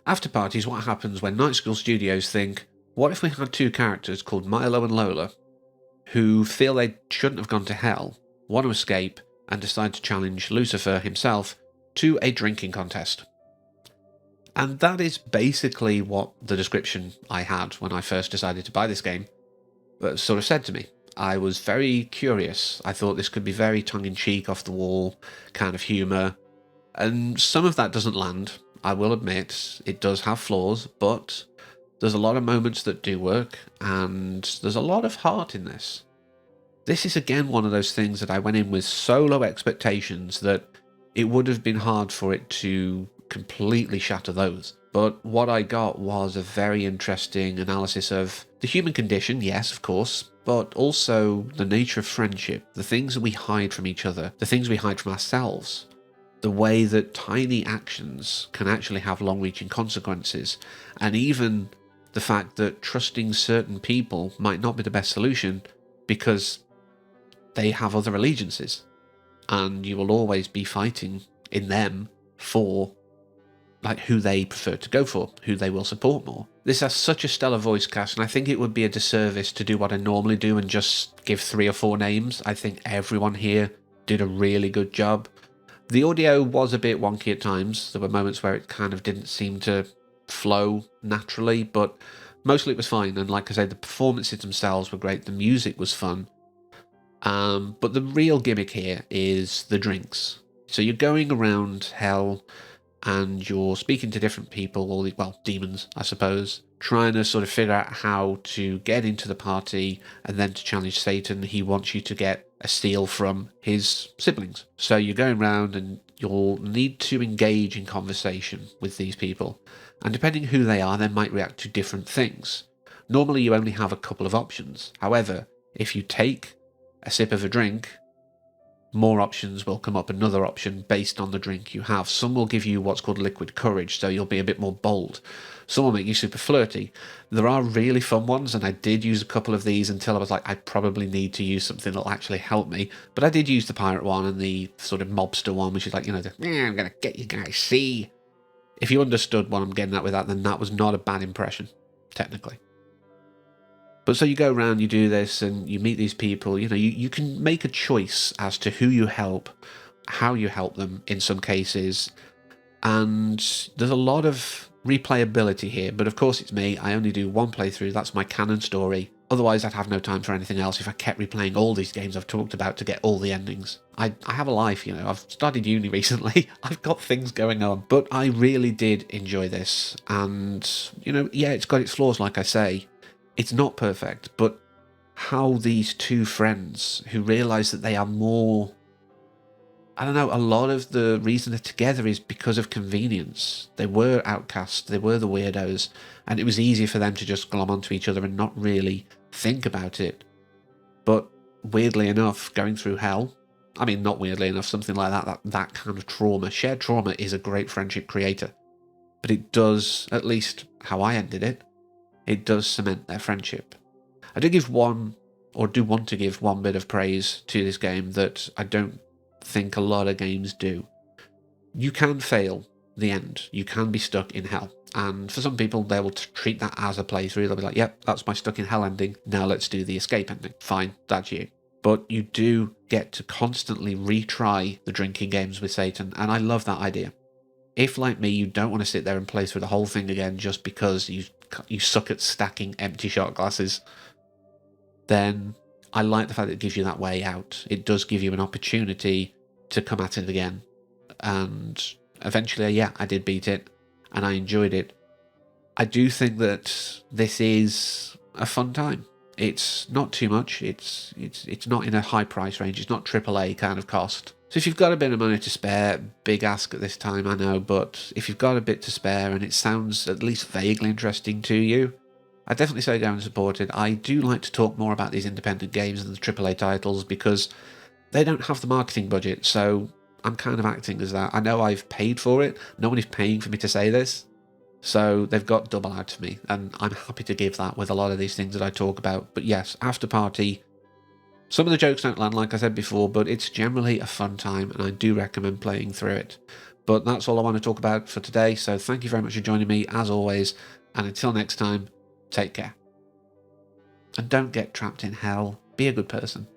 Afterparty is what happens when Night School Studios think, what if we had two characters called Milo and Lola, who feel they shouldn't have gone to hell, want to escape, and decide to challenge Lucifer himself to a drinking contest. And that is basically what the description I had when I first decided to buy this game sort of said to me. I was very curious. I thought this could be very tongue-in-cheek, off-the-wall kind of humour, and some of that doesn't land, I will admit. It does have flaws, but there's a lot of moments that do work, and there's a lot of heart in this. This is again one of those things that I went in with so low expectations that it would have been hard for it to completely shatter those. But what I got was a very interesting analysis of the human condition, yes, of course, but also the nature of friendship, the things that we hide from each other, the things we hide from ourselves, the way that tiny actions can actually have long-reaching consequences, and even the fact that trusting certain people might not be the best solution because they have other allegiances, and you will always be fighting in them for like who they prefer to go for, who they will support more. This has such a stellar voice cast, and I think it would be a disservice to do what I normally do and just give 3 or 4 names. I think everyone here did a really good job. The audio was a bit wonky at times. There were moments where it kind of didn't seem to flow naturally, but mostly it was fine. And like I say, the performances themselves were great. The music was fun. But the real gimmick here is the drinks. So you're going around hell and you're speaking to different people, or well, demons, I suppose, trying to sort of figure out how to get into the party and then to challenge Satan. He wants you to get a steal from his siblings. So you're going around and you'll need to engage in conversation with these people. And depending who they are, they might react to different things. Normally you only have a couple of options. However, if you take a sip of a drink, more options will come up, another option based on the drink you have. Some will give you what's called liquid courage, so you'll be a bit more bold. Some will make you super flirty. There are really fun ones, and I did use a couple of these until I was like, I probably need to use something that'll actually help me. But I did use the pirate one and the sort of mobster one, which is like, I'm going to get you guys, see? If you understood what I'm getting at with that, then that was not a bad impression, technically. But so you go around, you do this, and you meet these people. You can make a choice as to who you help, how you help them in some cases, and there's a lot of replayability here. But of course it's me, I only do one playthrough, that's my canon story. Otherwise I'd have no time for anything else if I kept replaying all these games I've talked about to get all the endings. I have a life, I've started uni recently, I've got things going on. But I really did enjoy this, and, yeah, it's got its flaws, like I say. It's not perfect, but how these two friends who realise that they are more... I don't know, a lot of the reason they're together is because of convenience. They were outcasts, they were the weirdos, and it was easy for them to just glom onto each other and not really think about it. But weirdly enough, going through hell, I mean, not weirdly enough, something like that kind of trauma, shared trauma is a great friendship creator. But it does, at least how I ended it, it does cement their friendship. I do want to give one bit of praise to this game that I don't think a lot of games do. You can fail the end. You can be stuck in hell. And for some people, they will treat that as a playthrough. They'll be like, yep, that's my stuck in hell ending. Now let's do the escape ending. Fine, that's you. But you do get to constantly retry the drinking games with Satan, and I love that idea. If, like me, you don't want to sit there and play through the whole thing again just because you suck at stacking empty shot glasses, then I like the fact that it gives you that way out. It does give you an opportunity to come at it again. And eventually, yeah, I did beat it, and I enjoyed it. I do think that this is a fun time. It's not too much. It's not in a high price range. It's not AAA kind of cost. So if you've got a bit of money to spare, big ask at this time, I know, but if you've got a bit to spare and it sounds at least vaguely interesting to you, I'd definitely say go and support it. I do like to talk more about these independent games than the AAA titles because they don't have the marketing budget, so I'm kind of acting as that. I know I've paid for it. Nobody's paying for me to say this, so they've got double out to me, and I'm happy to give that with a lot of these things that I talk about. But yes, Afterparty, some of the jokes don't land, like I said before, but it's generally a fun time, and I do recommend playing through it. But that's all I want to talk about for today, so thank you very much for joining me, as always, and until next time, take care. And don't get trapped in hell. Be a good person.